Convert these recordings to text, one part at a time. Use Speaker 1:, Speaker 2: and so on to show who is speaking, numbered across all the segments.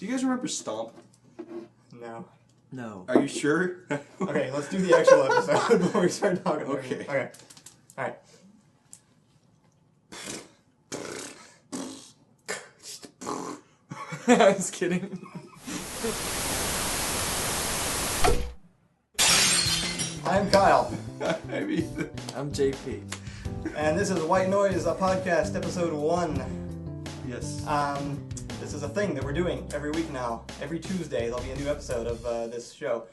Speaker 1: Do you guys remember Stomp?
Speaker 2: No.
Speaker 3: No.
Speaker 1: Are you sure?
Speaker 2: Okay, let's do the actual episode before we start talking.
Speaker 1: Okay.
Speaker 2: Okay. Alright.
Speaker 3: I was kidding.
Speaker 2: I'm Kyle,
Speaker 1: I mean,
Speaker 3: I'm JP.
Speaker 2: and this is White Noise, a podcast, episode 1.
Speaker 1: yes.
Speaker 2: This is a thing that we're doing every week now. Every Tuesday, there'll be a new episode of this show.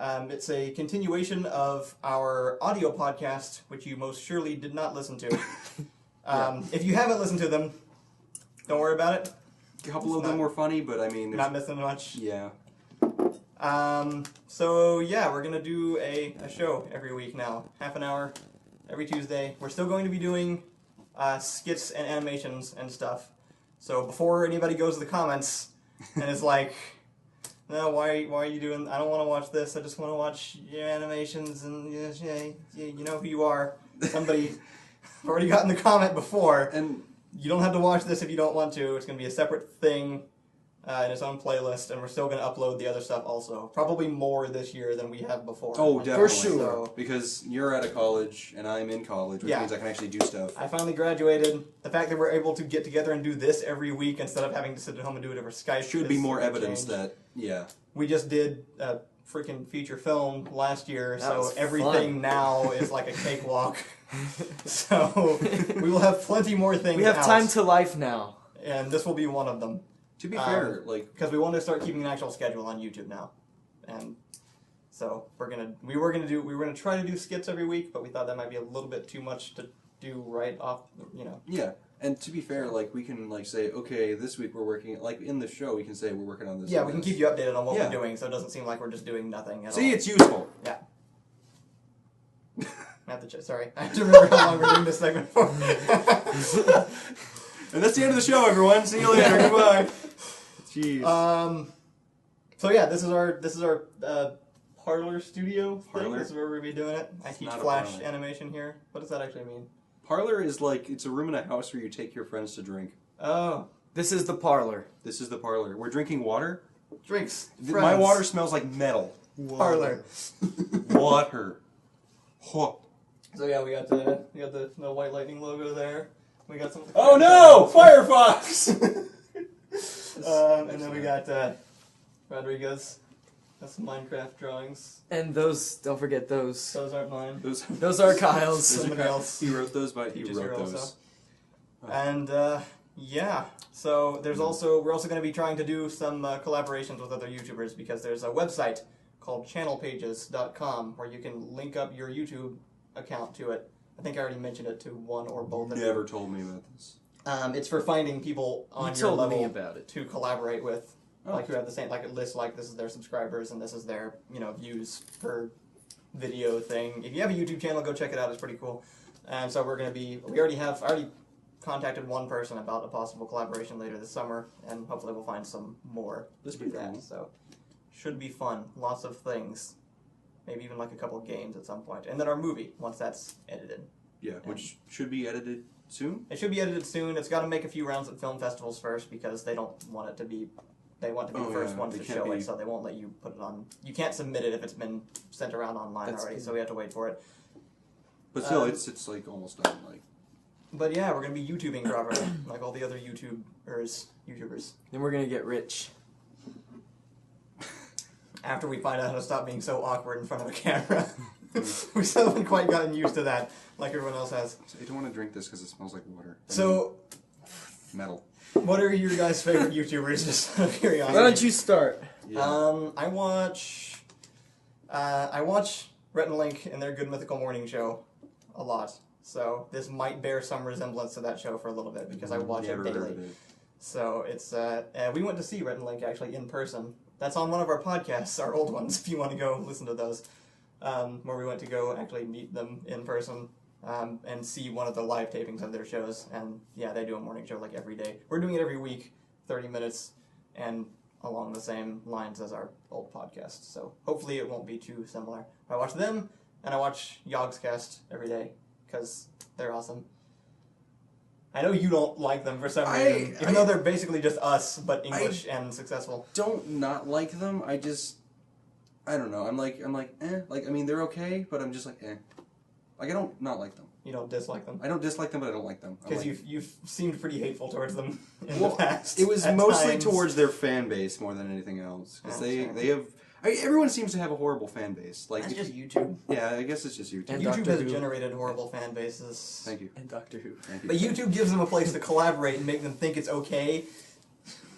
Speaker 2: It's a continuation of our audio podcast, which you most surely did not listen to. If you haven't listened to them, don't worry about it.
Speaker 1: A couple of them were funny, but I mean...
Speaker 2: Not missing much.
Speaker 1: Yeah.
Speaker 2: So yeah, we're gonna do a show every week now. Half an hour, every Tuesday. We're still going to be doing skits and animations and stuff. So before anybody goes to the comments and is like, no, why are you doing, I don't want to watch this, I just want to watch your animations and you know who you are. Somebody already got in the comment before.
Speaker 1: And
Speaker 2: You don't have to watch this if you don't want to. It's going to be a separate thing in its own playlist, and we're still going to upload the other stuff also. Probably more this year than we have before.
Speaker 1: oh, definitely.
Speaker 3: For sure.
Speaker 2: So,
Speaker 1: Because you're out of college and I'm in college, which
Speaker 2: Yeah.
Speaker 1: means I can actually do stuff.
Speaker 2: I finally graduated. The fact that we're able to get together and do this every week instead of having to sit at home and do it over Skype
Speaker 1: Should be
Speaker 2: is
Speaker 1: more
Speaker 2: a
Speaker 1: evidence
Speaker 2: change.
Speaker 1: that, yeah.
Speaker 2: We just did a freaking feature film last year,
Speaker 3: That
Speaker 2: so
Speaker 3: was
Speaker 2: everything
Speaker 3: fun.
Speaker 2: now is like a cakewalk. So we will have plenty more things
Speaker 3: We have
Speaker 2: out,
Speaker 3: time to life now.
Speaker 2: and this will be one of them.
Speaker 1: To be fair, like...
Speaker 2: Because we want to start keeping an actual schedule on YouTube now, and so we were gonna try to do skits every week, but we thought that might be a little bit too much to do right off,
Speaker 1: Yeah, and to be fair, like, we can, like, say, okay, this week we're working... Like, in the show, we can say we're working on this.
Speaker 2: Yeah,
Speaker 1: and
Speaker 2: we can
Speaker 1: this.
Speaker 2: keep you updated on what
Speaker 1: Yeah.
Speaker 2: we're doing, so it doesn't seem like we're just doing nothing at all.
Speaker 1: See, it's useful.
Speaker 2: Yeah. I have to sorry, I have to remember how long we're doing this segment for.
Speaker 1: And that's the end of the show, everyone. See you later. Goodbye. Jeez.
Speaker 2: So yeah, this is our Parlor studio thing.
Speaker 1: Parlor?
Speaker 2: This is where we're gonna be doing it. I
Speaker 1: It's
Speaker 2: teach
Speaker 1: not a
Speaker 2: Flash
Speaker 1: parlor.
Speaker 2: animation here. What does that actually mean?
Speaker 1: Parlor is like, it's a room in a house where you take your friends to drink.
Speaker 2: Oh,
Speaker 3: This is the parlor.
Speaker 1: This is the parlor. We're drinking water.
Speaker 2: drinks.
Speaker 1: My
Speaker 2: friends.
Speaker 1: water smells like metal.
Speaker 2: Parlor.
Speaker 1: Water. Huh.
Speaker 2: So yeah, we got the White Lightning logo there. We got some.
Speaker 1: Oh no! Firefox!
Speaker 2: And then we got Rodriguez. That's some Minecraft drawings.
Speaker 3: And those, don't forget those.
Speaker 2: Those aren't mine.
Speaker 3: Those are Kyle's.
Speaker 2: Somebody else.
Speaker 1: He wrote those, but he
Speaker 2: Teaches here
Speaker 1: wrote those.
Speaker 2: also. And yeah, so we're also going to be trying to do some collaborations with other YouTubers because there's a website called channelpages.com where you can link up your YouTube account to it. I think I already mentioned it to one or both of you.
Speaker 1: Never told me about this.
Speaker 2: It's for finding people on
Speaker 3: You
Speaker 2: your
Speaker 3: told
Speaker 2: level
Speaker 3: me about it.
Speaker 2: to collaborate with,
Speaker 1: Oh.
Speaker 2: like who have the same, like a list, like this is their subscribers and this is their, views per video thing. If you have a YouTube channel, go check it out. It's pretty cool. And so I already contacted one person about a possible collaboration later this summer, and hopefully we'll find some more
Speaker 1: This
Speaker 2: to
Speaker 1: would
Speaker 2: do
Speaker 1: be
Speaker 2: that.
Speaker 1: cool.
Speaker 2: So should be fun. Lots of things. Maybe even like a couple games at some point. And then our movie, once that's edited.
Speaker 1: Yeah, which should be edited soon.
Speaker 2: It should be edited soon. It's got to make a few rounds at film festivals first because they don't want it to be. They want to be
Speaker 1: Oh,
Speaker 2: the first
Speaker 1: yeah,
Speaker 2: ones
Speaker 1: they
Speaker 2: to
Speaker 1: can't
Speaker 2: show
Speaker 1: be-
Speaker 2: it, so they won't let you put it on. You can't submit it if it's been sent around online
Speaker 3: That's
Speaker 2: already.
Speaker 3: good.
Speaker 2: So we have to wait for it.
Speaker 1: But still,
Speaker 2: Um,
Speaker 1: it's like almost done. Like,
Speaker 2: But yeah, we're gonna be YouTubing forever, like all the other YouTubers.
Speaker 3: Then we're gonna get rich.
Speaker 2: After we find out how to stop being so awkward in front of a camera, we still haven't quite gotten used to that, like everyone else has.
Speaker 1: I don't want to drink this because it smells like water.
Speaker 2: So,
Speaker 1: Metal.
Speaker 2: what are your guys' favorite YouTubers? Just out of curiosity.
Speaker 3: Why don't you start?
Speaker 1: Yeah.
Speaker 2: I watch Rhett and Link and their Good Mythical Morning show a lot. So this might bear some resemblance to that show for a little bit because I watch
Speaker 1: Never
Speaker 2: it
Speaker 1: heard
Speaker 2: daily.
Speaker 1: of it.
Speaker 2: So it's we went to see Rhett and Link actually in person. That's on one of our podcasts, our old ones. If you want to go listen to those, where we went to go actually meet them in person and see one of the live tapings of their shows. And yeah, they do a morning show like every day. We're doing it every week, 30 minutes, and along the same lines as our old podcast. So hopefully it won't be too similar. I watch them, and I watch Yogscast every day, because they're awesome. I know you don't like them for some reason, even though they're basically just us, but English and successful.
Speaker 1: Don't not like them. I don't know. I'm like, eh. Like, I mean, they're okay, but I'm just like, eh. Like, I don't not like them.
Speaker 2: You don't dislike them?
Speaker 1: I don't dislike them, but I don't like them.
Speaker 2: Because you've seemed pretty hateful towards them in
Speaker 1: well,
Speaker 2: the past.
Speaker 1: It was
Speaker 2: at
Speaker 1: mostly
Speaker 2: times.
Speaker 1: towards their fan base more than anything else. Because they have... everyone seems to have a horrible fan base. Like,
Speaker 2: That's just YouTube.
Speaker 1: Yeah, I guess it's just YouTube.
Speaker 2: And YouTube has generated horrible fan bases.
Speaker 1: Thank you.
Speaker 3: And Doctor Who.
Speaker 1: Thank you.
Speaker 2: But YouTube gives them a place to collaborate and make them think it's okay.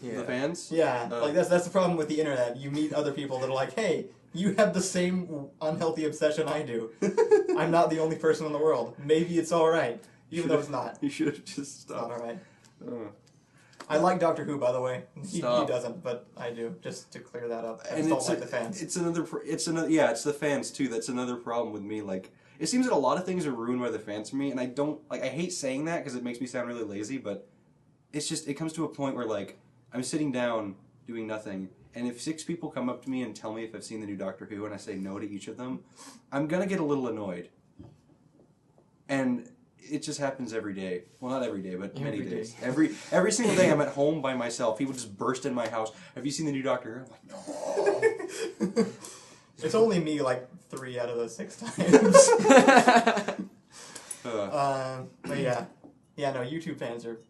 Speaker 3: Yeah.
Speaker 1: The fans?
Speaker 2: Yeah, like that's the problem with the internet. You meet other people that are like, hey, you have the same unhealthy obsession I do. I'm not the only person in the world. Maybe it's alright. Even though it's not.
Speaker 1: You should have just
Speaker 2: It's
Speaker 1: stopped.
Speaker 2: not alright. I like Doctor Who, by the way. He
Speaker 1: Stop.
Speaker 2: doesn't, but I do. Just to clear that up. I
Speaker 1: And
Speaker 2: just don't like the fans.
Speaker 1: It's another. Yeah, it's the fans too. That's another problem with me. Like, it seems that a lot of things are ruined by the fans for me, and I don't like. I hate saying that because it makes me sound really lazy, but it's just it comes to a point where like I'm sitting down doing nothing, and if 6 people come up to me and tell me if I've seen the new Doctor Who, and I say no to each of them, I'm gonna get a little annoyed. And it just happens every day. Well, not every day, but many days. Every single day I'm at home by myself. People just burst in my house. Have you seen the new Doctor Who? I'm like, no.
Speaker 2: It's only me like 3 out of those 6 times. But yeah. Yeah, no, YouTube fans are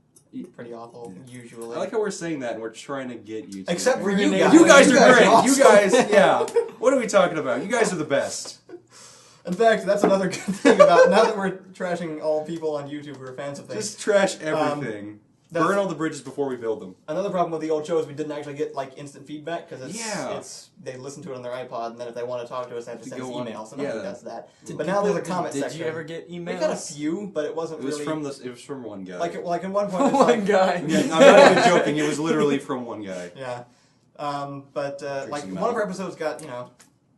Speaker 2: pretty awful, usually.
Speaker 1: I like how we're saying that and we're trying to get you to.
Speaker 2: Except for you guys.
Speaker 1: You guys are great.
Speaker 2: awesome.
Speaker 1: You guys, yeah. What are we talking about? You guys are the best.
Speaker 2: In fact, that's another good thing about, now that we're trashing all people on YouTube who are fans of things.
Speaker 1: Just trash everything. Burn all the bridges before we build them.
Speaker 2: Another problem with the old show is we didn't actually get like instant feedback because
Speaker 1: Yeah.
Speaker 2: they listen to it on their iPod, and then if they want to talk to us, they have to send us
Speaker 1: go on-
Speaker 2: emails. So
Speaker 1: yeah.
Speaker 2: nobody does that. But now there's a comment
Speaker 3: Did
Speaker 2: section.
Speaker 3: you ever get emails?
Speaker 2: We got a few, but it wasn't
Speaker 1: It was
Speaker 2: really.
Speaker 1: It was from one guy.
Speaker 2: Like in one point, it's
Speaker 3: One
Speaker 2: like,
Speaker 3: guy.
Speaker 1: Yeah, I'm not even joking. It was literally from one guy.
Speaker 2: Yeah. But like
Speaker 1: some
Speaker 2: one of our
Speaker 1: metal.
Speaker 2: episodes got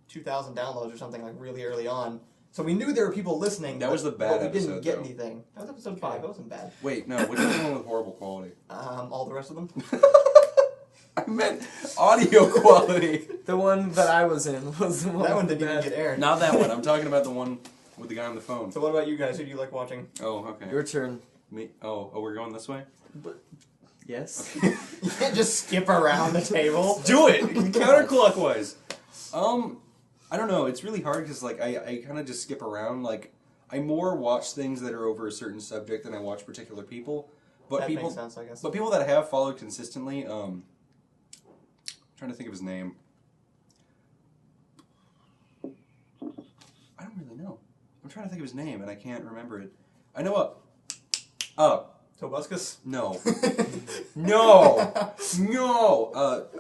Speaker 2: 2,000 downloads or something like really early on. So we knew there were people listening.
Speaker 1: That was the bad
Speaker 2: but we didn't
Speaker 1: episode,
Speaker 2: get
Speaker 1: though.
Speaker 2: anything. That was episode 5. It wasn't bad.
Speaker 1: Wait, no. Which was the one with horrible quality?
Speaker 2: All the rest of them.
Speaker 1: I meant audio quality.
Speaker 3: The one that I was in was the one.
Speaker 2: That one
Speaker 3: with
Speaker 2: didn't
Speaker 3: the
Speaker 2: even get aired.
Speaker 1: Not that one. I'm talking about the one with the guy on the phone.
Speaker 2: So what about you guys? Who do you like watching?
Speaker 1: Oh, okay.
Speaker 3: Your turn.
Speaker 1: Me? Oh, we're going this way?
Speaker 3: Yes.
Speaker 2: You can't just skip around the table.
Speaker 1: Do it! Counterclockwise. I don't know. It's really hard because like I kind of just skip around. Like I more watch things that are over a certain subject than I watch particular people. But
Speaker 2: That
Speaker 1: people,
Speaker 2: makes sense, I guess.
Speaker 1: But people that I have followed consistently. Trying to think of his name. I don't really know. I'm trying to think of his name and I can't remember it. I know
Speaker 2: Tobuscus?
Speaker 1: No. No!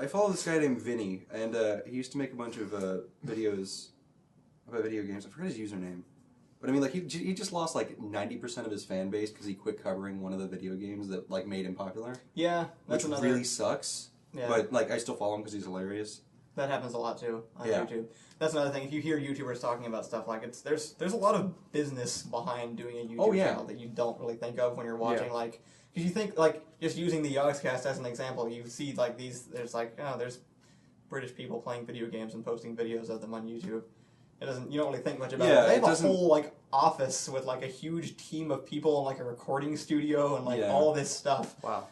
Speaker 1: I follow this guy named Vinny, and he used to make a bunch of videos about video games. I forgot his username. But I mean, like, he just lost, like, 90% of his fan base because he quit covering one of the video games that, like, made him popular.
Speaker 2: Yeah, that's
Speaker 1: which
Speaker 2: another.
Speaker 1: really sucks.
Speaker 2: Yeah.
Speaker 1: But, like, I still follow him because he's hilarious.
Speaker 2: That happens a lot too on
Speaker 1: Yeah.
Speaker 2: YouTube. That's another thing. If you hear YouTubers talking about stuff like there's a lot of business behind doing a YouTube channel that you don't really think of when you're watching.
Speaker 3: Yeah.
Speaker 2: Like, because you think like just using the Yogscast as an example, you see like there's British people playing video games and posting videos of them on YouTube. You don't really think much about
Speaker 1: Yeah,
Speaker 2: it. They have
Speaker 1: it
Speaker 2: a
Speaker 1: doesn't-
Speaker 2: whole like office with like a huge team of people and like a recording studio and like
Speaker 1: Yeah.
Speaker 2: all this stuff.
Speaker 3: Wow.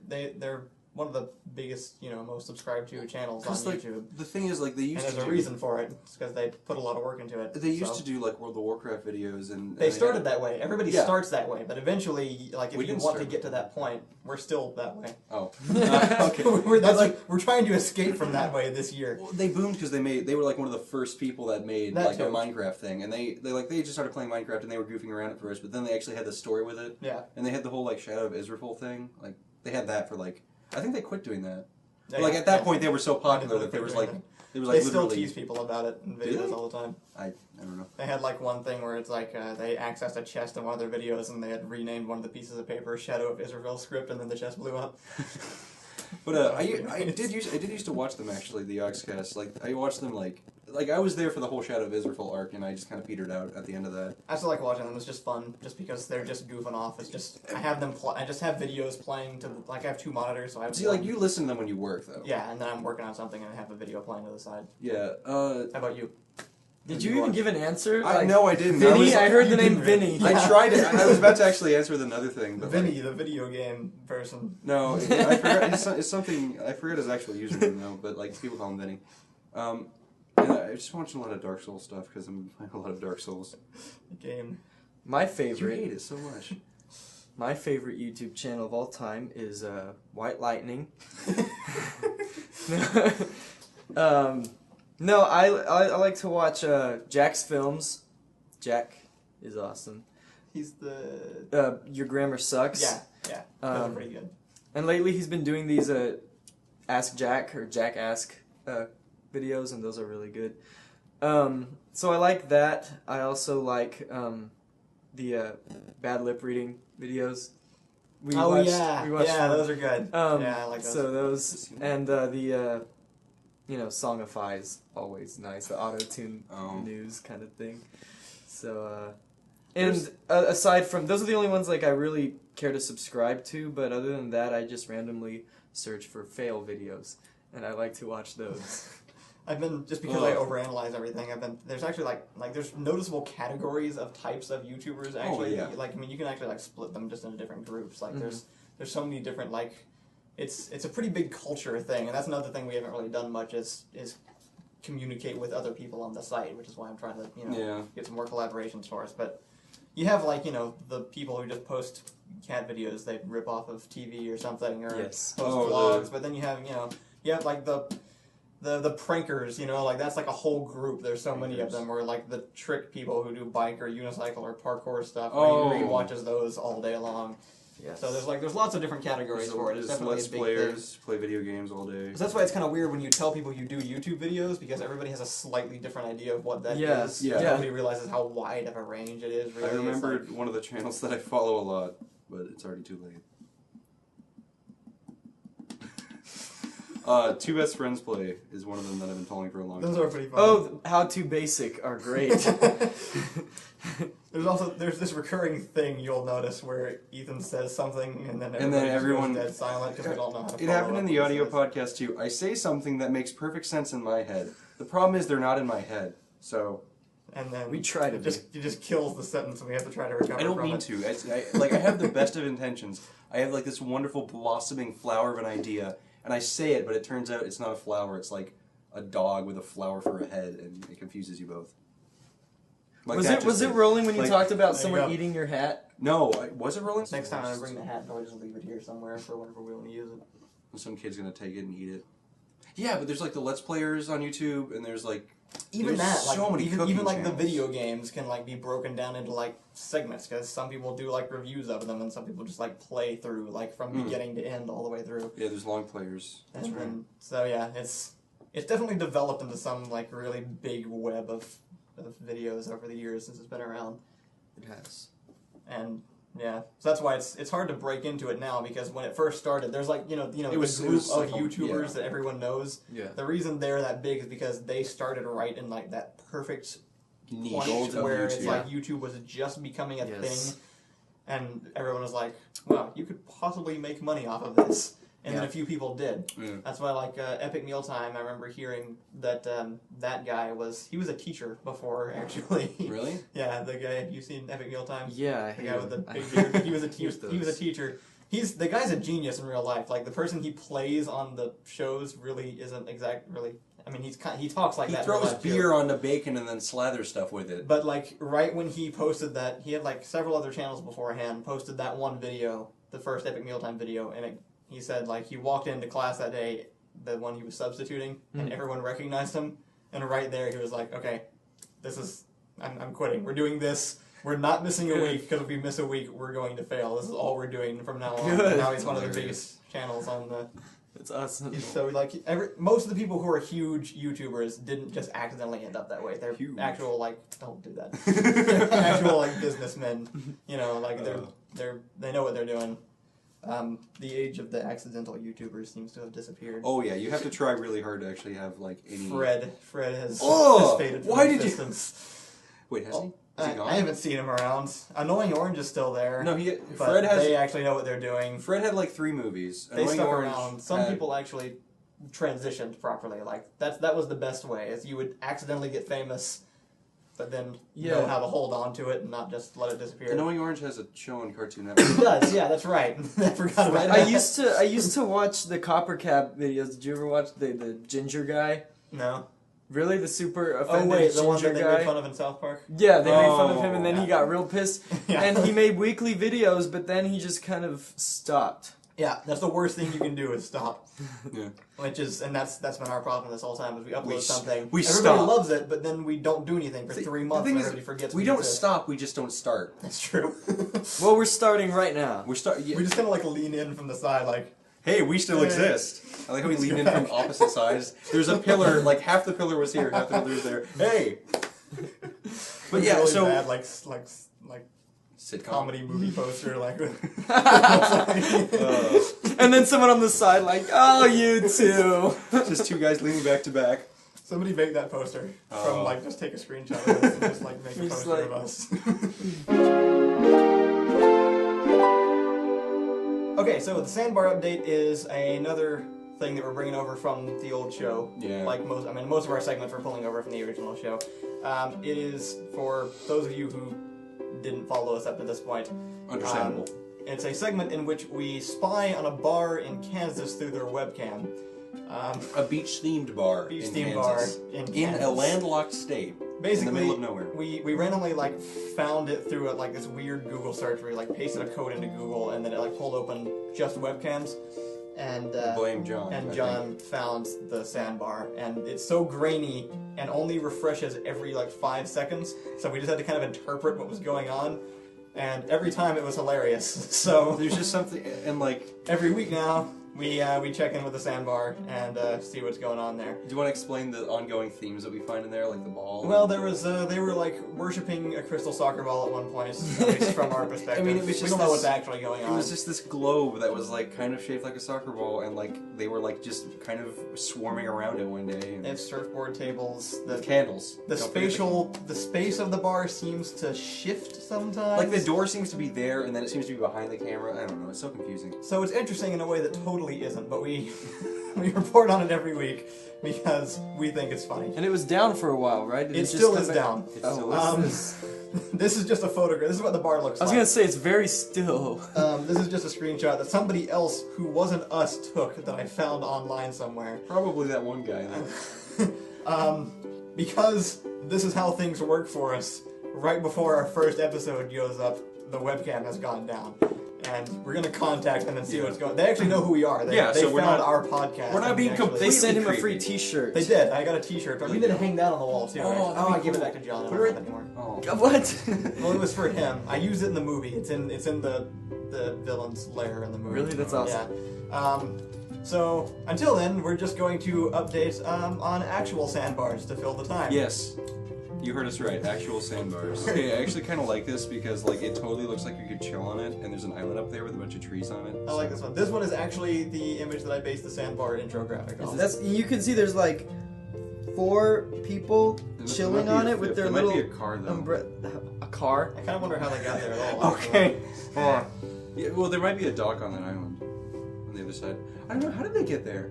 Speaker 2: They're one of the biggest, most subscribed to channels on
Speaker 1: Because, like,
Speaker 2: YouTube.
Speaker 1: the thing is, like, they
Speaker 2: And
Speaker 1: used
Speaker 2: there's
Speaker 1: to
Speaker 2: a reason for it. It's because they put a lot of work into it.
Speaker 1: They used to do, like, World of Warcraft videos, and
Speaker 2: They started that way. Everybody
Speaker 1: Yeah.
Speaker 2: starts that way, but eventually, like, if
Speaker 1: We
Speaker 2: you
Speaker 1: didn't
Speaker 2: want to
Speaker 1: start
Speaker 2: get to that point, we're still that way.
Speaker 1: Oh. Okay.
Speaker 2: We're trying to escape from that way this year.
Speaker 1: Well, they boomed because they were like one of the first people that made
Speaker 2: That
Speaker 1: like
Speaker 2: too.
Speaker 1: a Minecraft thing, and they just started playing Minecraft and they were goofing around at first, but then they actually had the story with it,
Speaker 2: Yeah.
Speaker 1: and they had the whole like Shadow of Israel thing. Like they had that for like I think they quit doing that.
Speaker 2: They-
Speaker 1: But, like at that
Speaker 2: yeah.
Speaker 1: point they were so popular
Speaker 2: They
Speaker 1: that there was
Speaker 2: quit
Speaker 1: like
Speaker 2: doing
Speaker 1: there was
Speaker 2: They
Speaker 1: like
Speaker 2: still
Speaker 1: literally
Speaker 2: tease people about it in
Speaker 1: Do
Speaker 2: videos
Speaker 1: they?
Speaker 2: all the time.
Speaker 1: I don't know.
Speaker 2: They had like one thing where it's like they accessed a chest in one of their videos and they had renamed one of the pieces of paper Shadow of Israel script, and then the chest blew up.
Speaker 1: But I did used to watch them actually, the Yogscast. Like I watched them like I was there for the whole Shadow of Israel arc, and I just kind of petered out at the end of that.
Speaker 2: I still like watching them. It's just fun, just because they're just goofing off. It's just I have them. I just have videos playing to I have 2 monitors, so I have.
Speaker 1: See, like you listen to them when you work though.
Speaker 2: Yeah, and then I'm working on something and I have a video playing to the side.
Speaker 1: Yeah.
Speaker 2: How about you?
Speaker 3: Did you even give an answer?
Speaker 1: No, I didn't.
Speaker 3: Vinny? I heard the
Speaker 2: You
Speaker 3: name
Speaker 2: didn't really.
Speaker 3: Vinny.
Speaker 2: Yeah.
Speaker 1: I tried it. I was about to actually answer with another thing, but
Speaker 2: Vinny, the video game person.
Speaker 1: no, I forgot. It's something. I forget his actual username now, but like people call him Vinny. And I just watching a lot of Dark Souls stuff because I'm playing a lot of Dark Souls.
Speaker 2: Game.
Speaker 3: My
Speaker 1: You
Speaker 3: favorite.
Speaker 1: hate it so much.
Speaker 3: My favorite YouTube channel of all time is White Lightning. No, I like to watch Jack's films. Jack is awesome.
Speaker 2: He's the.
Speaker 3: Your Grammar Sucks.
Speaker 2: Yeah. Those are pretty good.
Speaker 3: And lately he's been doing these Ask Jack or Jack Ask videos, and those are really good. So I like that. I also like the bad lip reading videos. We watched
Speaker 2: yeah,
Speaker 3: one.
Speaker 2: those are good. Yeah, I like those.
Speaker 3: So those and Songify's always nice. The auto-tune news kind of thing. So and aside from those are the only ones like I really care to subscribe to. But other than that, I just randomly search for fail videos, and I like to watch those.
Speaker 2: I've been just because I overanalyze everything. There's actually like there's noticeable categories of types of YouTubers actually.
Speaker 1: yeah.
Speaker 2: Like I mean, you can actually like split them just into different groups. Like there's so many different like it's a pretty big culture thing, and that's another thing we haven't really done much is communicate with other people on the site, which is why I'm trying to get some more collaborations for us. But you have like the people who just post cat videos they rip off of TV or something or post vlogs, but then you have like the prankers, like that's like a whole group. There's so many of them, or like the trick people who do bike or unicycle or parkour stuff. He watches those all day long.
Speaker 3: Yes.
Speaker 2: So there's lots of different categories for it. It's definitely
Speaker 1: Let's
Speaker 2: a big
Speaker 1: players
Speaker 2: thing.
Speaker 1: play video games all day.
Speaker 2: So that's why it's kind of weird when you tell people you do YouTube videos because everybody has a slightly different idea of what that is.
Speaker 1: Yeah.
Speaker 2: Nobody realizes how wide of a range it is. Really.
Speaker 1: I remembered one of the channels that I follow a lot, but it's already too late. Two Best Friends Play is one of them that I've been following for a long time.
Speaker 2: Those are pretty fun.
Speaker 3: Oh, How to Basic are great.
Speaker 2: There's this recurring thing you'll notice where Ethan says something and then
Speaker 1: everyone
Speaker 2: goes dead silent because we don't know how to
Speaker 1: It
Speaker 2: follow
Speaker 1: happened in
Speaker 2: up
Speaker 1: the
Speaker 2: what
Speaker 1: audio
Speaker 2: he says.
Speaker 1: podcast too. I say something that makes perfect sense in my head. The problem is they're not in my head. So
Speaker 2: And then
Speaker 3: We try to
Speaker 2: it just kills the sentence and we have to try to recover
Speaker 1: I don't
Speaker 2: from
Speaker 1: mean
Speaker 2: it.
Speaker 1: to. I have the best of intentions. I have like this wonderful blossoming flower of an idea, and I say it, but it turns out it's not a flower. It's like a dog with a flower for a head, and it confuses you both. Like
Speaker 3: Was it rolling when you
Speaker 1: Like-
Speaker 3: talked about
Speaker 2: There you
Speaker 3: someone
Speaker 2: go.
Speaker 3: eating your hat?
Speaker 1: No, was it rolling?
Speaker 2: Next time I bring the hat, I'll just leave it here somewhere for whenever we want to use it.
Speaker 1: Some kid's gonna take it and eat it. Yeah, but there's like the Let's Players on YouTube, and there's like
Speaker 2: Even
Speaker 1: there's
Speaker 2: that, like
Speaker 1: so many
Speaker 2: even
Speaker 1: cooking
Speaker 2: like the
Speaker 1: channels.
Speaker 2: video games can like be broken down into like segments because some people do like reviews of them and some people just like play through like from beginning to end all the way through.
Speaker 1: Yeah, there's long players. That's
Speaker 2: And
Speaker 1: right.
Speaker 2: then, so yeah, it's definitely developed into some like really big web of videos over the years since it's been around.
Speaker 3: It has.
Speaker 2: And yeah, so that's why it's hard to break into it now because when it first started, there's like
Speaker 1: It was
Speaker 2: the group
Speaker 1: like
Speaker 2: of
Speaker 1: a-
Speaker 2: YouTubers
Speaker 1: yeah.
Speaker 2: that everyone knows.
Speaker 3: Yeah.
Speaker 2: The reason they're that big is because they started right in like that perfect
Speaker 1: Niche
Speaker 2: point
Speaker 1: of
Speaker 2: where it's
Speaker 1: YouTube.
Speaker 2: like YouTube was just becoming a
Speaker 3: Yes.
Speaker 2: thing, and everyone was like, "Wow, you could possibly make money off of this." And then
Speaker 3: Yeah.
Speaker 2: a few people did.
Speaker 1: Yeah.
Speaker 2: That's why, like Epic Mealtime, I remember hearing that that guy was a teacher before actually.
Speaker 1: Really?
Speaker 2: Yeah, the guy. Have you seen Epic Mealtime?
Speaker 3: Yeah, I
Speaker 2: The
Speaker 3: hate
Speaker 2: guy with the
Speaker 3: him.
Speaker 2: big beard. He was a
Speaker 3: hate
Speaker 2: he was a
Speaker 3: those.
Speaker 2: teacher. The guy's a genius in real life. Like the person he plays on the shows really isn't really. I mean, he talks like
Speaker 1: He
Speaker 2: that. in real
Speaker 1: throws
Speaker 2: life, too.
Speaker 1: beer on the bacon and then slathers stuff with it.
Speaker 2: But like right when he posted that, he had like several other channels beforehand. Posted that one video, the first Epic Mealtime video, and he said like he walked into class that day, the one he was substituting, and everyone recognized him. And right there, he was like, "Okay, I'm quitting. We're doing this. We're not missing a week because if we miss a week, we're going to fail. This is all we're doing from now on."
Speaker 3: Good.
Speaker 2: And now he's one of the
Speaker 1: Hilarious.
Speaker 2: biggest channels on the.
Speaker 3: It's awesome.
Speaker 2: So like most of the people who are huge YouTubers didn't just accidentally end up that way. They're
Speaker 1: Huge.
Speaker 2: actual like don't do that. They're actual like businessmen. Like they know what they're doing. The age of the accidental YouTubers seems to have disappeared.
Speaker 1: Oh yeah, you have to try really hard to actually have like any.
Speaker 2: Fred has
Speaker 1: Oh!
Speaker 2: faded from
Speaker 1: Why did you-
Speaker 2: existence.
Speaker 1: Wait, has he? Is he gone?
Speaker 2: I haven't seen him around. Annoying Orange is still there.
Speaker 1: No,
Speaker 2: but
Speaker 1: Fred has.
Speaker 2: they actually know what they're doing.
Speaker 1: Fred had like 3 movies.
Speaker 2: They
Speaker 1: Annoying
Speaker 2: stuck
Speaker 1: Orange
Speaker 2: around. Some
Speaker 1: had-
Speaker 2: people actually transitioned properly. Like that was the best way. Is you would accidentally get famous, but then
Speaker 3: Yeah.
Speaker 2: know how to hold on to it and not just let it disappear.
Speaker 1: Annoying Orange has a show on Cartoon Network.
Speaker 2: It does, yeah, that's right. I forgot about
Speaker 3: I
Speaker 2: that.
Speaker 3: used to watch the Copper Cap videos. Did you ever watch the ginger guy?
Speaker 2: No.
Speaker 3: Really, the super
Speaker 2: Oh
Speaker 3: offended
Speaker 2: wait, the
Speaker 3: ginger
Speaker 2: one that they
Speaker 3: guy?
Speaker 2: made fun of in South Park?
Speaker 3: Yeah, they made fun of him,
Speaker 1: Oh,
Speaker 3: and then he
Speaker 2: yeah.
Speaker 3: got real pissed.
Speaker 2: Yeah.
Speaker 3: And he made weekly videos, but then he just kind of stopped.
Speaker 2: Yeah, that's the worst thing you can do is stop.
Speaker 1: Yeah.
Speaker 2: That's been our problem this whole time is we upload
Speaker 1: We s-
Speaker 2: something.
Speaker 1: we
Speaker 2: Everybody
Speaker 1: stop.
Speaker 2: loves it, but then we don't do anything for
Speaker 1: The-
Speaker 2: 3
Speaker 1: the
Speaker 2: months
Speaker 1: thing
Speaker 2: and
Speaker 1: is,
Speaker 2: everybody forgets
Speaker 1: we don't
Speaker 2: exist.
Speaker 1: stop. We just don't start.
Speaker 2: That's true.
Speaker 3: Well, we're starting right now.
Speaker 1: We're start. Yeah.
Speaker 2: We just kind of like lean in from the side, like,
Speaker 1: Hey, we still
Speaker 2: Hey.
Speaker 1: exist. I like how we
Speaker 2: Let's
Speaker 1: leaned
Speaker 2: go
Speaker 1: in
Speaker 2: back.
Speaker 1: from opposite sides. There's a pillar, like half the pillar was here, half the pillar was there. Hey! But yeah,
Speaker 2: really
Speaker 1: so
Speaker 2: bad, like
Speaker 1: sitcom.
Speaker 2: comedy movie poster, like.
Speaker 3: And then someone on the side like, oh, you two.
Speaker 1: Just two guys leaning back to back.
Speaker 2: Somebody make that poster
Speaker 1: Oh.
Speaker 2: from like just take a screenshot of this and just like make a
Speaker 3: Just
Speaker 2: poster
Speaker 3: like-
Speaker 2: of us. Okay, so the sandbar update is another thing that we're bringing over from the old show.
Speaker 1: Yeah.
Speaker 2: Like most of our segments we're pulling over from the original show. It is for those of you who didn't follow us up to this point.
Speaker 1: Understandable.
Speaker 2: It's a segment in which we spy on a bar in Kansas through their webcam.
Speaker 1: A beach-themed bar in
Speaker 2: Beach-themed
Speaker 1: Kansas.
Speaker 2: bar in
Speaker 1: In
Speaker 2: Kansas.
Speaker 1: a landlocked state.
Speaker 2: Basically,
Speaker 1: in the middle of nowhere.
Speaker 2: we randomly like found it through like this weird Google search where you like pasted a code into Google and then it like pulled open just webcams, and
Speaker 1: Blame John. I
Speaker 2: and
Speaker 1: think.
Speaker 2: John found the sandbar, and it's so grainy and only refreshes every like 5 seconds, so we just had to kind of interpret what was going on, and every time it was hilarious. So
Speaker 1: There's just something, and like,
Speaker 2: every week now we check in with the sandbar and see what's going on there.
Speaker 1: do you want to explain the ongoing themes that we find in there, like the ball?
Speaker 2: Well, there was they were like worshipping a crystal soccer ball at one point, at least from our perspective.
Speaker 1: I mean, it was
Speaker 2: we
Speaker 1: just
Speaker 2: don't know
Speaker 1: this-
Speaker 2: what's actually going
Speaker 1: It
Speaker 2: on.
Speaker 1: was just this globe that was like kind of shaped like a soccer ball, and like they were like just kind of swarming around it one day. And
Speaker 2: They have surfboard tables.
Speaker 1: with candles.
Speaker 2: The
Speaker 1: Don't forget
Speaker 2: the space of the bar seems to shift sometimes.
Speaker 1: like the door seems to be there, and then it seems to be behind the camera. I don't know. It's so confusing.
Speaker 2: So it's interesting in a way that totally isn't, but we we report on it every week because we think it's funny.
Speaker 3: And it was down for a while, right? Did
Speaker 2: It
Speaker 3: just
Speaker 2: still
Speaker 3: come
Speaker 2: is
Speaker 3: back?
Speaker 2: down.
Speaker 1: It's
Speaker 3: Oh,
Speaker 1: still
Speaker 3: what's this?
Speaker 2: This is just a photograph. This is what the bar looks
Speaker 3: I was
Speaker 2: like.
Speaker 3: gonna say it's very still.
Speaker 2: This is just a screenshot that somebody else who wasn't us took that I found online somewhere.
Speaker 1: probably that one guy. Then.
Speaker 2: Because this is how things work for us, right before our first episode goes up, the webcam has gone down. And we're going to contact them and see what's going on. They actually know who we are. They,
Speaker 1: Yeah,
Speaker 2: they
Speaker 1: so we're
Speaker 2: found
Speaker 1: not-
Speaker 2: our podcast.
Speaker 1: we're not
Speaker 2: and
Speaker 1: being
Speaker 2: actually-
Speaker 3: They sent him a
Speaker 1: creepy.
Speaker 3: free T-shirt.
Speaker 2: They did. I got a T-shirt, but we need to hang that on the wall too.
Speaker 1: Oh,
Speaker 2: right?
Speaker 1: that'd be
Speaker 2: I give it
Speaker 1: cool.
Speaker 2: back to John. I
Speaker 1: Put
Speaker 2: don't
Speaker 1: it
Speaker 2: have it anymore.
Speaker 1: Oh.
Speaker 3: What?
Speaker 2: Well, it was for him. I used it in the movie. It's in the villain's lair in the movie.
Speaker 3: Really? That's awesome.
Speaker 2: Yeah. So until then, we're just going to update on actual sandbars to fill the time.
Speaker 1: Yes. You heard us right, actual sandbars. Okay, I actually kind of like this because like it totally looks like you could chill on it, and there's an island up there with a bunch of trees on it.
Speaker 2: I like this one. This one is actually the image that I based the sandbar intro graphic on.
Speaker 3: That's you can see. There's like 4 people
Speaker 1: There
Speaker 3: chilling
Speaker 1: might be
Speaker 3: on
Speaker 1: a
Speaker 3: it with
Speaker 1: fifth.
Speaker 3: their
Speaker 1: There
Speaker 3: little
Speaker 1: might be a car though.
Speaker 3: umbrella. A car?
Speaker 2: I kind of wonder how they got there at all.
Speaker 1: Okay. Yeah, well, there might be a dock on that island on the other side. I don't know. How did they get there?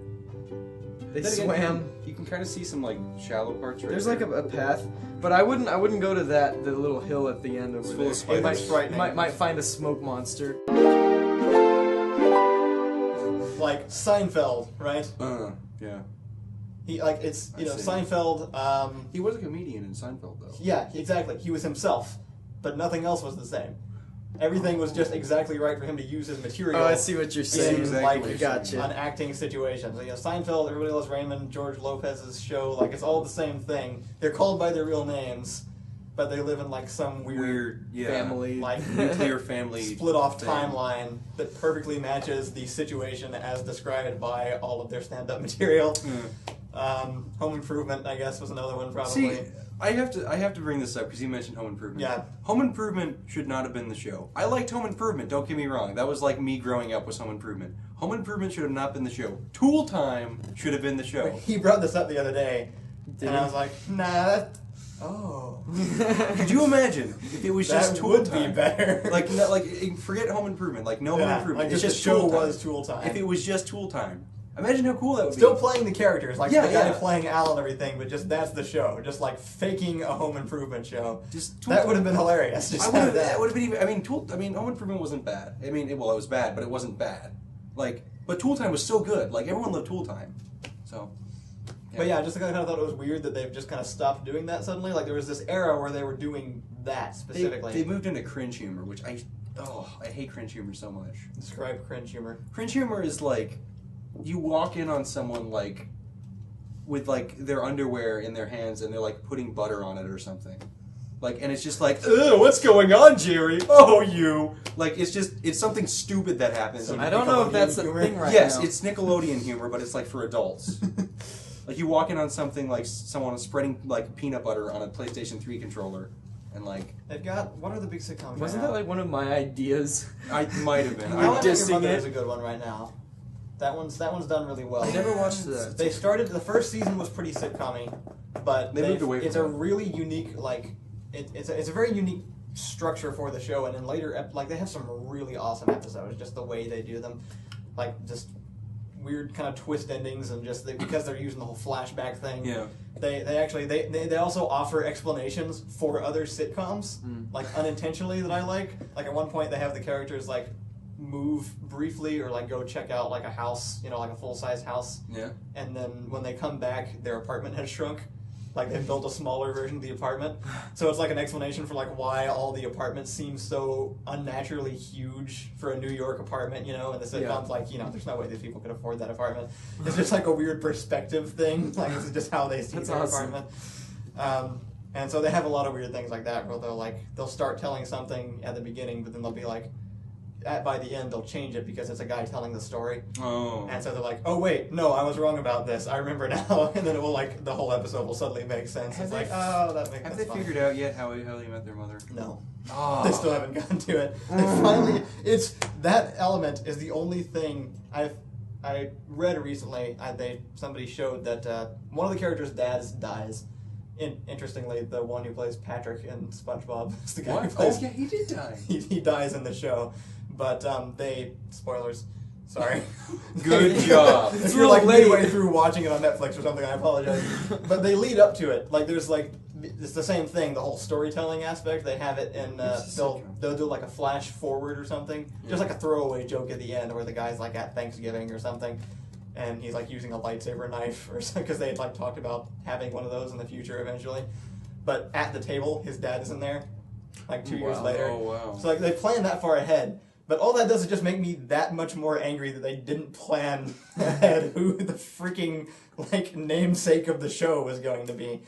Speaker 3: They
Speaker 1: Then again,
Speaker 3: swam.
Speaker 1: You can kind of see some like shallow parts right
Speaker 3: There's
Speaker 1: there.
Speaker 3: like a path, but I wouldn't go to the little hill at the end over
Speaker 1: It's full
Speaker 3: there.
Speaker 1: of spiders.
Speaker 3: You might,
Speaker 2: It's frightening.
Speaker 3: might find a smoke monster.
Speaker 2: Like Seinfeld, right?
Speaker 1: Yeah.
Speaker 2: He like it's
Speaker 1: I see.
Speaker 2: Seinfeld.
Speaker 1: He was a comedian in Seinfeld though.
Speaker 2: Yeah, exactly. He was himself, but nothing else was the same. Everything was just exactly right for him to use his material.
Speaker 3: Oh, I see what you're saying.
Speaker 2: in,
Speaker 1: exactly
Speaker 2: like,
Speaker 1: what you're
Speaker 3: Gotcha.
Speaker 2: an acting situation. So, Seinfeld, Everybody Loves Raymond, George Lopez's show, like it's all the same thing. They're called by their real names, but they live in like some weird
Speaker 1: Yeah.
Speaker 3: Family.
Speaker 2: like
Speaker 1: Nuclear family.
Speaker 2: split off
Speaker 1: thing.
Speaker 2: timeline that perfectly matches the situation as described by all of their stand-up material. Home Improvement, I guess, was another one probably.
Speaker 1: See, I have to bring this up because you mentioned Home Improvement.
Speaker 2: Yeah.
Speaker 1: Home Improvement should not have been the show. I liked Home Improvement, don't get me wrong. That was like me growing up with Home Improvement. Home Improvement should have not been the show. Tool Time should have been the show.
Speaker 2: He brought this up the other day,
Speaker 3: Did
Speaker 2: and
Speaker 3: he?
Speaker 2: I was like, nah, that... Oh.
Speaker 1: Could you imagine if it was just
Speaker 2: That
Speaker 1: Tool
Speaker 2: would
Speaker 1: Time?
Speaker 2: be better.
Speaker 1: Like, no, like forget Home Improvement. Like no Home
Speaker 2: Yeah,
Speaker 1: Improvement.
Speaker 2: like
Speaker 1: It's
Speaker 2: just
Speaker 1: just
Speaker 2: the show
Speaker 1: Tool Time.
Speaker 2: was Tool Time.
Speaker 1: If it was just Tool Time, Imagine how cool that would
Speaker 2: Still
Speaker 1: be.
Speaker 2: playing the characters, like
Speaker 1: Yeah,
Speaker 2: the guy
Speaker 1: yeah.
Speaker 2: playing Al and everything, but just that's the show. Just like faking a home improvement show.
Speaker 1: Just
Speaker 2: That would have been hilarious. Just have
Speaker 1: that would have been even. I mean, Home Improvement wasn't bad. I mean, it was bad, but it wasn't bad. Like, but Tool Time was so good. Like, everyone loved Tool Time. So. Yeah.
Speaker 2: But yeah, I just kind of thought it was weird that they've just kind of stopped doing that suddenly. Like there was this era where they were doing that specifically.
Speaker 1: They moved into cringe humor, which I hate cringe humor so much.
Speaker 2: Describe cringe humor.
Speaker 1: Cringe humor is like, you walk in on someone like, with like their underwear in their hands and they're like putting butter on it or something. Like, and it's just like, ugh, what's going on, Jerry? Oh, you. Like, it's something stupid that happens.
Speaker 2: So
Speaker 3: I don't know if that's a
Speaker 2: humor?
Speaker 3: thing right
Speaker 1: Yes,
Speaker 3: now.
Speaker 1: it's Nickelodeon humor, but it's like for adults. Like you walk in on something like someone spreading like peanut butter on a PlayStation 3 controller, and like
Speaker 2: They've got what are the big sitcoms?
Speaker 3: Wasn't
Speaker 2: right
Speaker 3: that like one of my ideas?
Speaker 1: I might have been.
Speaker 3: You're
Speaker 2: now? How I Met Your
Speaker 3: dissing
Speaker 2: Mother
Speaker 3: it?
Speaker 2: is a good one right now. That one's done really well.
Speaker 3: I never watched that.
Speaker 2: They started the first season was pretty sitcom-y, but
Speaker 1: They moved away from
Speaker 2: it's a
Speaker 1: it.
Speaker 2: really unique it's a very unique structure for the show, and then later like they have some really awesome episodes. Just the way they do them, like just weird kind of twist endings, and just because they're using the whole flashback thing.
Speaker 1: Yeah.
Speaker 2: They also offer explanations for other sitcoms, like unintentionally that I like. Like at one point they have the characters like move briefly or like go check out like a house, like a full-size house.
Speaker 1: Yeah.
Speaker 2: And then when they come back, their apartment has shrunk. Like they've built a smaller version of the apartment. So it's like an explanation for like why all the apartments seem so unnaturally huge for a New York apartment, and the sitcom's like, there's no way these people could afford that apartment. It's just like a weird perspective thing. Like this is just how they see
Speaker 3: That's
Speaker 2: their
Speaker 3: awesome.
Speaker 2: apartment. And so they have a lot of weird things like that where they'll start telling something at the beginning, but then they'll be like, by the end they'll change it because it's a guy telling the story.
Speaker 1: Oh.
Speaker 2: And so they're like, oh wait, no, I was wrong about this. I remember now. And then it will the whole episode will suddenly make sense.
Speaker 1: Have
Speaker 2: It's
Speaker 1: they
Speaker 2: like, oh, that makes
Speaker 1: Have
Speaker 2: sense.
Speaker 1: they figured out yet how they met their mother?
Speaker 2: No.
Speaker 1: Oh.
Speaker 2: They still haven't gotten to it. They finally, that element is the only thing I read recently. Somebody showed that one of the characters' dads dies. Interestingly, the one who plays Patrick in SpongeBob is the guy who
Speaker 1: What?
Speaker 2: plays.
Speaker 1: Oh yeah, he did die.
Speaker 2: He dies in the show, but spoilers. Sorry.
Speaker 1: Good job.
Speaker 2: If
Speaker 3: It's
Speaker 2: you're
Speaker 3: real
Speaker 2: like
Speaker 3: late.
Speaker 2: midway through watching it on Netflix or something, I apologize. But they lead up to it. Like there's it's the same thing. The whole storytelling aspect. They have it in.
Speaker 1: It's a
Speaker 2: They'll
Speaker 1: sitcom.
Speaker 2: do like a flash forward or something, just like a throwaway joke at the end, where the guy's like at Thanksgiving or something, and he's like using a lightsaber knife or something because they had like talked about having one of those in the future eventually. But at the table, his dad isn't there. Like 2 years
Speaker 3: Wow.
Speaker 2: later.
Speaker 1: Oh wow.
Speaker 2: So like they plan that far ahead. But all that does is just make me that much more angry that they didn't plan ahead who the freaking namesake of the show was going to be.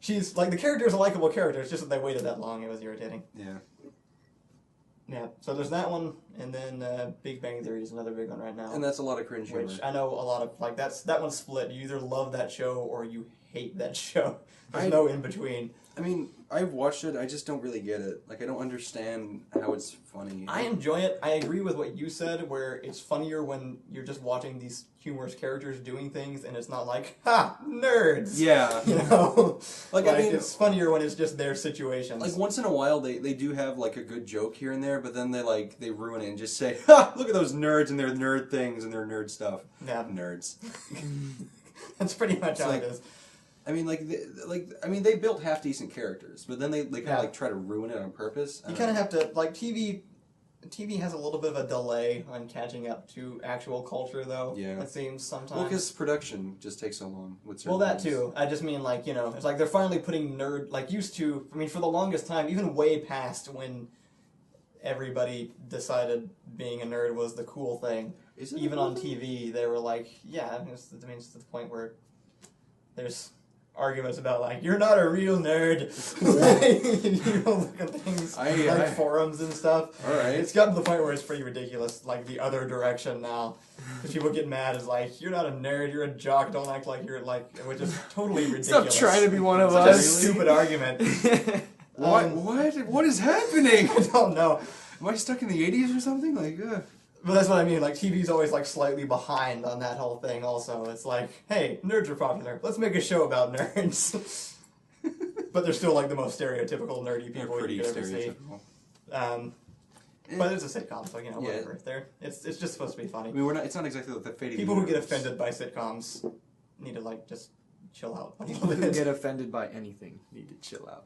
Speaker 2: She's the character is a likable character. It's just that they waited that long. It was irritating.
Speaker 1: Yeah.
Speaker 2: Yeah. So there's that one, and then Big Bang Theory is another big one right now.
Speaker 1: And that's a lot of cringe humor.
Speaker 2: which I know a lot of that one's split. You either love that show or you hate that show. There's no in between.
Speaker 1: I mean, I've watched it. I just don't really get it. Like, I don't understand how it's funny.
Speaker 2: I enjoy it. I agree with what you said, where it's funnier when you're just watching these humorous characters doing things, and it's not like, ha, nerds!
Speaker 1: Yeah.
Speaker 2: Like,
Speaker 1: I mean,
Speaker 2: it's funnier when it's just their situations.
Speaker 1: like once in a while they do have like a good joke here and there, but then they ruin it and just say, ha, look at those nerds and their nerd things and their nerd stuff.
Speaker 2: Yeah.
Speaker 1: Nerds.
Speaker 2: That's pretty much how
Speaker 1: like-
Speaker 2: it is.
Speaker 1: I mean, they built half decent characters, but then they kind of
Speaker 2: Yeah.
Speaker 1: try to ruin it on purpose.
Speaker 2: You kind of have to, TV has a little bit of a delay on catching up to actual culture, though.
Speaker 1: Yeah.
Speaker 2: It seems sometimes.
Speaker 1: Well, because production just takes so long with certain
Speaker 2: Well, that
Speaker 1: things.
Speaker 2: too. I just mean, it's like they're finally putting used to, for the longest time, even way past when everybody decided being a nerd was the cool thing.
Speaker 1: Is it
Speaker 2: Even
Speaker 1: a
Speaker 2: on
Speaker 1: cool thing?
Speaker 2: TV, they were like, yeah, it's to the point where there's arguments about, you're not a real nerd. You don't look at things
Speaker 1: I-
Speaker 2: forums and stuff.
Speaker 1: All right.
Speaker 2: It's gotten to the point where it's pretty ridiculous, the other direction now. Because people get mad as you're not a nerd, you're a jock, don't act like you're which is totally ridiculous.
Speaker 3: Stop trying to be one of
Speaker 2: Such a
Speaker 3: us.
Speaker 2: stupid argument.
Speaker 1: What is happening?
Speaker 2: I don't know.
Speaker 1: Am I stuck in the 80s or something?
Speaker 2: But that's what I mean, TV's always slightly behind on that whole thing also. It's hey, nerds are popular, let's make a show about nerds. But they're still the most stereotypical nerdy
Speaker 1: They're
Speaker 2: people
Speaker 1: pretty
Speaker 2: you could ever see.
Speaker 1: stereotypical.
Speaker 2: But it's a sitcom, so
Speaker 1: Yeah.
Speaker 2: whatever. It's just supposed to be funny.
Speaker 1: I mean, it's not exactly the fate of
Speaker 2: People who
Speaker 1: the
Speaker 2: get
Speaker 1: universe.
Speaker 2: offended by sitcoms need to just chill out a
Speaker 3: People
Speaker 2: little
Speaker 3: who
Speaker 2: bit.
Speaker 3: get offended by anything need to chill out.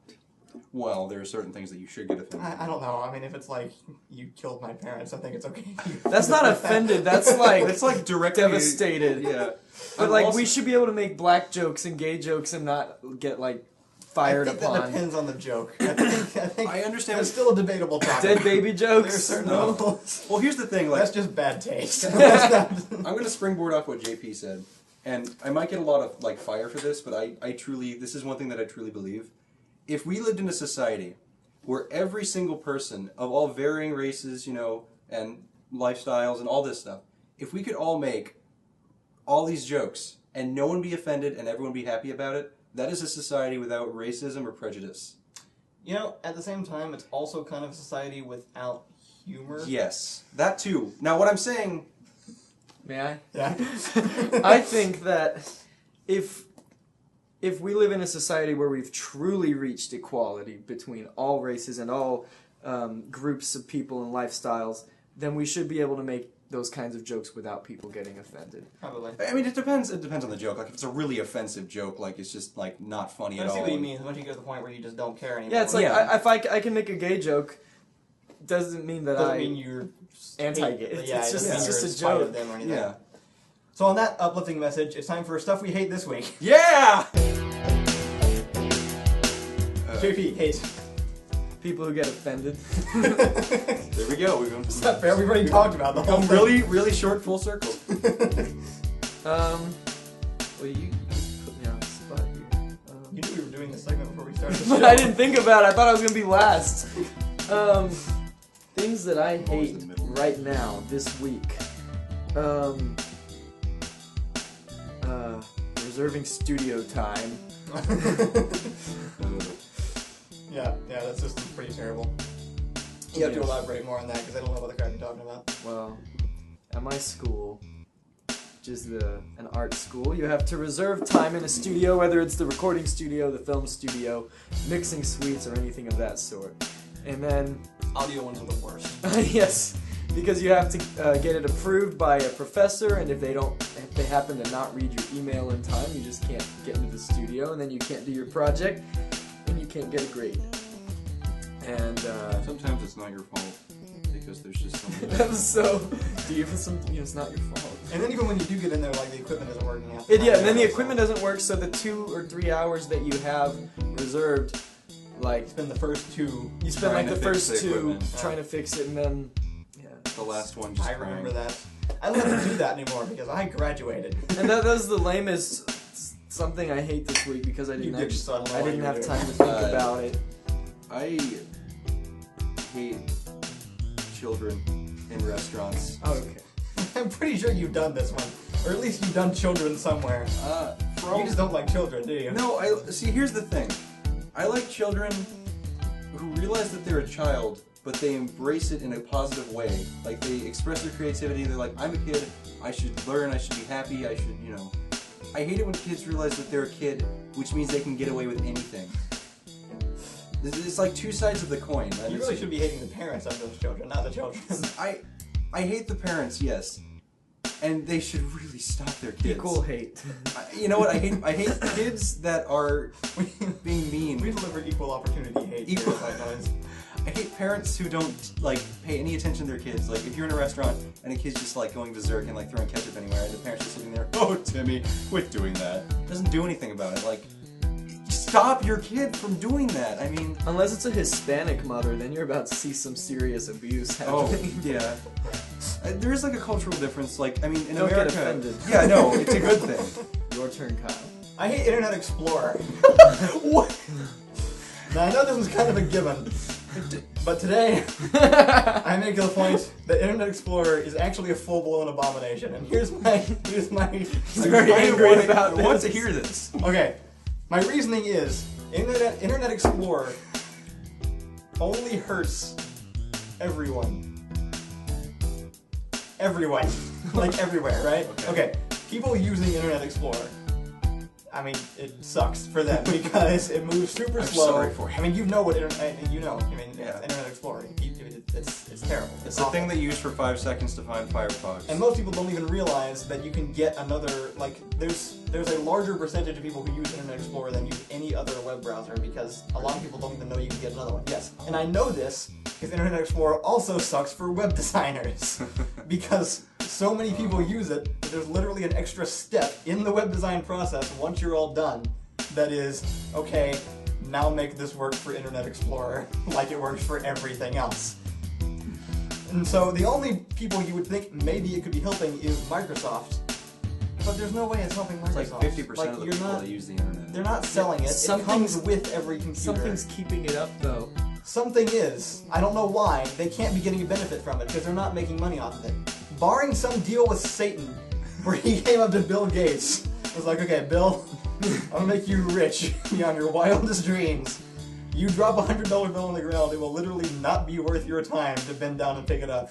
Speaker 1: Well, there are certain things that you should get offended
Speaker 2: I don't know. I mean, if it's like you killed my parents, I think it's okay.
Speaker 3: That's not offended. That's like
Speaker 1: It's like directly
Speaker 3: devastated.
Speaker 1: Yeah.
Speaker 3: But
Speaker 1: I'm
Speaker 3: like
Speaker 1: also-
Speaker 3: we should be able to make black jokes and gay jokes and not get like fired
Speaker 2: I think
Speaker 3: upon.
Speaker 2: that depends on the joke. I think
Speaker 1: I understand
Speaker 2: It's
Speaker 1: what-
Speaker 2: still a debatable topic.
Speaker 3: Dead baby
Speaker 2: There's
Speaker 3: jokes.
Speaker 2: certain
Speaker 3: No.
Speaker 2: levels.
Speaker 1: Well, here's the thing. Like,
Speaker 2: That's just bad taste. That's not-
Speaker 1: I'm going to springboard off what JP said, and I might get a lot of like fire for this, but I truly, this is one thing that I truly believe. If we lived in a society where every single person of all varying races, and lifestyles and all this stuff, if we could all make all these jokes and no one be offended and everyone be happy about it, that is a society without racism or prejudice.
Speaker 2: At the same time, it's also kind of a society without humor.
Speaker 1: Yes, that too. Now, what I'm saying,
Speaker 3: May I?
Speaker 2: Yeah.
Speaker 3: I think that if we live in a society where we've truly reached equality between all races and all groups of people and lifestyles, then we should be able to make those kinds of jokes without people getting offended.
Speaker 2: Probably.
Speaker 1: I mean, it depends. It depends on the joke. Like, if it's a really offensive joke, like it's just like not funny
Speaker 2: I
Speaker 1: at
Speaker 2: see
Speaker 1: all.
Speaker 2: what you mean. Once you get to the point where you just don't care anymore.
Speaker 3: Yeah, it's like
Speaker 1: Yeah.
Speaker 3: if I can make a gay joke, doesn't mean that
Speaker 2: doesn't
Speaker 3: I
Speaker 2: mean you're
Speaker 3: anti-gay. It's
Speaker 2: Yeah, it
Speaker 3: just-
Speaker 2: doesn't mean
Speaker 3: it's just
Speaker 2: you're
Speaker 3: a
Speaker 2: in spite of
Speaker 3: joke.
Speaker 2: them or anything.
Speaker 1: Yeah.
Speaker 2: So on that uplifting message, it's time for stuff we hate this week.
Speaker 1: Yeah.
Speaker 2: JP hates.
Speaker 3: people who get offended.
Speaker 1: There we go. We've been
Speaker 2: It's not fair. We've already talked about the whole thing.
Speaker 1: really, really short full circle.
Speaker 3: Well, you put me on the spot here.
Speaker 2: You knew we were doing this segment before we started the
Speaker 3: But
Speaker 2: show.
Speaker 3: I didn't think about it. I thought I was gonna be last. Things that I
Speaker 1: Always
Speaker 3: hate
Speaker 1: the middle.
Speaker 3: right now this week. Reserving studio time.
Speaker 2: Yeah, that's just pretty terrible. You have to elaborate more on that because I don't know what the crap you're talking about.
Speaker 3: Well, at my school, which is an art school, you have to reserve time in a studio, whether it's the recording studio, the film studio, mixing suites, or anything of that sort. And then,
Speaker 2: Audio ones are the worst.
Speaker 3: yes, because you have to get it approved by a professor, and if they happen to not read your email in time, you just can't get into the studio, and then you can't do your project, and you can't get a grade. And
Speaker 1: Sometimes it's not your fault because there's just something.
Speaker 3: that was so deep. It's not your fault.
Speaker 2: And then even when you do get in there, like the equipment isn't working out.
Speaker 3: And then the equipment doesn't work, so the 2 or 3 hours that you have reserved, like,
Speaker 2: Spend the first two.
Speaker 3: you spend
Speaker 1: Trying
Speaker 3: like the
Speaker 1: to fix
Speaker 3: first
Speaker 1: the
Speaker 3: 2
Speaker 1: equipment.
Speaker 3: trying to fix it, and then,
Speaker 1: The last one just
Speaker 2: I remember
Speaker 1: crying.
Speaker 2: that. I don't have to do that anymore because I graduated.
Speaker 3: And that was the lamest something I hate this week because I didn't,
Speaker 2: did, so I don't know
Speaker 3: I
Speaker 2: why
Speaker 3: didn't
Speaker 2: you
Speaker 3: have
Speaker 2: were
Speaker 3: time to
Speaker 2: doing
Speaker 3: think
Speaker 1: it.
Speaker 3: about it.
Speaker 1: I hate children in restaurants.
Speaker 3: Oh, okay.
Speaker 2: I'm pretty sure you've done this one. Or at least you've done children somewhere. You just don't like children, do you?
Speaker 1: No, see. Here's the thing. I like children who realize that they're a child, but they embrace it in a positive way. Like they express their creativity. They're like, I'm a kid. I should learn. I should be happy. I should, I hate it when kids realize that they're a kid, which means they can get away with anything. It's like two sides of the coin. and
Speaker 2: You
Speaker 1: it's-
Speaker 2: really should be hating the parents of those children, not the children.
Speaker 1: I hate the parents, yes, and they should really stop their kids.
Speaker 3: Equal hate.
Speaker 1: You know what? I hate kids that are being mean.
Speaker 2: We deliver equal opportunity hate.
Speaker 1: Equal-
Speaker 2: Here, like, noise.
Speaker 1: I hate parents who don't pay any attention to their kids. Like if you're in a restaurant and a kid's just going berserk and throwing ketchup anywhere, and the parents just sitting there, oh Timmy, quit doing that. Doesn't do anything about it. Stop your kid from doing that. I mean,
Speaker 3: Unless it's a Hispanic mother, then you're about to see some serious abuse
Speaker 1: oh
Speaker 3: happening.
Speaker 1: yeah. There is a cultural difference. In
Speaker 3: Don't
Speaker 1: America,
Speaker 3: get offended.
Speaker 1: yeah, no, it's a good thing.
Speaker 3: Your turn, Kyle.
Speaker 2: I hate Internet Explorer.
Speaker 1: What?
Speaker 2: Now I know this was kind of a given, but today I make the point that Internet Explorer is actually a full-blown abomination. And here's my
Speaker 3: He's very
Speaker 1: I
Speaker 3: angry
Speaker 1: want
Speaker 3: about
Speaker 1: I want to
Speaker 3: this.
Speaker 1: hear this.
Speaker 2: Okay, my reasoning is Internet Explorer only hurts everyone. Everyone. Like everywhere, right?
Speaker 1: Okay.
Speaker 2: People using Internet Explorer. I mean, it sucks for them because it moves super
Speaker 1: I'm
Speaker 2: slow.
Speaker 1: sorry for you.
Speaker 2: I mean, you know what Internet. I mean,
Speaker 1: Yeah.
Speaker 2: Internet Explorer. It's terrible.
Speaker 1: It's the thing that you use for 5 seconds to find Firefox.
Speaker 2: And most people don't even realize that you can get another, like, there's a larger percentage of people who use Internet Explorer than use any other web browser, because a lot of people don't even know you can get another one. Yes, and I know this because Internet Explorer also sucks for web designers, because so many people use it that there's literally an extra step in the web design process once you're all done that is, okay, now make this work for Internet Explorer like it works for everything else. And so the only people you would think maybe it could be helping is Microsoft, but there's no way it's helping Microsoft.
Speaker 1: It's like 50% of the people that use the internet.
Speaker 2: They're not selling it. It comes with every computer.
Speaker 3: Something's keeping it up, though.
Speaker 2: Something is. I don't know why. They can't be getting a benefit from it because they're not making money off of it. Barring some deal with Satan, where he came up to Bill Gates, was like, okay, Bill, I'm gonna make you rich beyond your wildest dreams. You drop a $100 bill on the ground, it will literally not be worth your time to bend down and pick it up.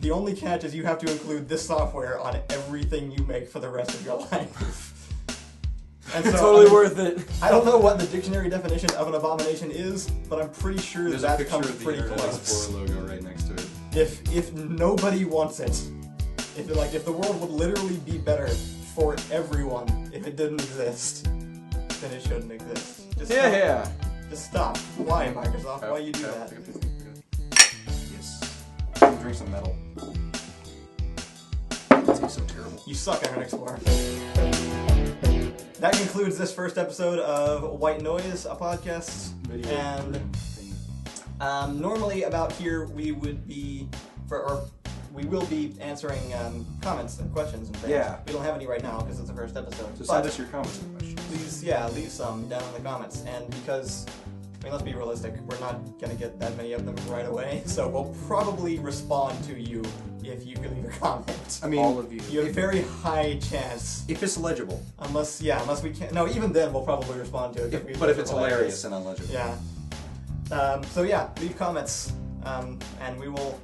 Speaker 2: The only catch is you have to include this software on everything you make for the rest of your life. And so,
Speaker 3: Totally worth it.
Speaker 2: I don't know what the dictionary definition of an abomination is, but I'm pretty sure
Speaker 1: There's
Speaker 2: that
Speaker 1: a picture
Speaker 2: comes
Speaker 1: of the
Speaker 2: pretty
Speaker 1: Internet
Speaker 2: close.
Speaker 1: Explorer logo right next to it.
Speaker 2: If nobody wants it, if the world would literally be better for everyone if it didn't exist, then it shouldn't exist. Just stop.
Speaker 3: Yeah.
Speaker 2: Just stop. Why, Microsoft? Why you do that?
Speaker 1: Yes. I'm drink some metal. It tastes so terrible.
Speaker 2: You suck, Internet Explorer. That concludes this first episode of White Noise, a podcast.
Speaker 1: Video
Speaker 2: And normally about here we would be, we will be answering comments and questions and things.
Speaker 1: Yeah.
Speaker 2: We don't have any right now because it's the first episode.
Speaker 1: So
Speaker 2: But
Speaker 1: send us your comments and questions.
Speaker 2: please, leave some down in the comments. And because, let's be realistic, we're not going to get that many of them right away, so we'll probably respond to you if you can leave a comment.
Speaker 1: I mean,
Speaker 3: all of you.
Speaker 2: You have a very high chance.
Speaker 1: If it's legible.
Speaker 2: Unless we can't. No, even then we'll probably respond to it.
Speaker 1: But if it's hilarious and unlegible.
Speaker 2: Yeah. Leave comments, and we will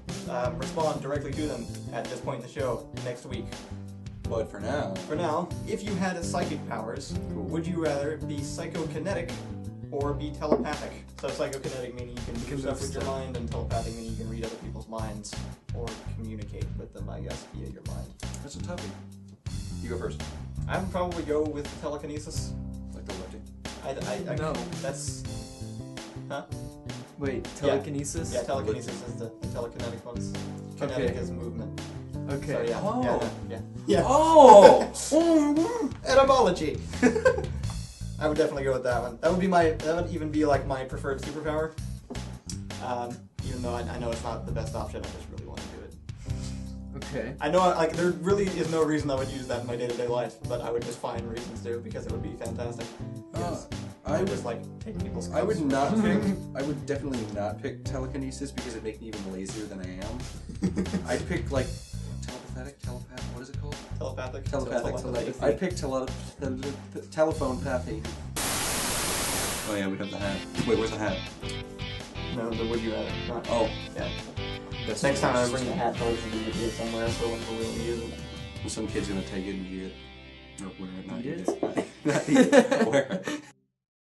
Speaker 2: respond directly to them at this point in the show next week.
Speaker 1: But for now,
Speaker 2: if you had psychic powers, would you rather be psychokinetic or be telepathic? So psychokinetic meaning you can do stuff with your mind, and telepathic meaning you can read other people's minds or communicate with them, I guess, via your mind.
Speaker 1: that's a toughie. You go first.
Speaker 2: I would probably go with telekinesis.
Speaker 1: Like the lifting.
Speaker 2: I
Speaker 3: No.
Speaker 2: That's... Huh?
Speaker 3: Wait, telekinesis?
Speaker 2: Yeah, telekinesis is the telekinetic ones. Kinetic is movement.
Speaker 3: Okay.
Speaker 2: So yeah.
Speaker 1: Oh.
Speaker 2: Yeah.
Speaker 1: Oh!
Speaker 2: Etymology! I would definitely go with that one. That would even be like my preferred superpower. Even though I know it's not the best option, I just really want to do it.
Speaker 3: Okay.
Speaker 2: I know, there really is no reason I would use that in my day-to-day life, but I would just find reasons to, because it would be fantastic. I would just take people's
Speaker 1: I would
Speaker 2: clothes.
Speaker 1: not pick. I would definitely not pick telekinesis because it'd make me even lazier than I am. I'd pick like telepath. What is it called?
Speaker 2: Telepathic.
Speaker 1: Telepathic. I'd pick telephone pathy. Oh yeah, we have the hat. Wait, where's the hat?
Speaker 2: No, the would you rather. Not.
Speaker 1: Oh,
Speaker 2: Yeah. Next time I bring the hat, I'll leave it here somewhere so when we'll use it.
Speaker 1: well, some kid's gonna take it and eat it, or wear it. Not
Speaker 3: Eat
Speaker 1: eat it. Not eat it. Wear it.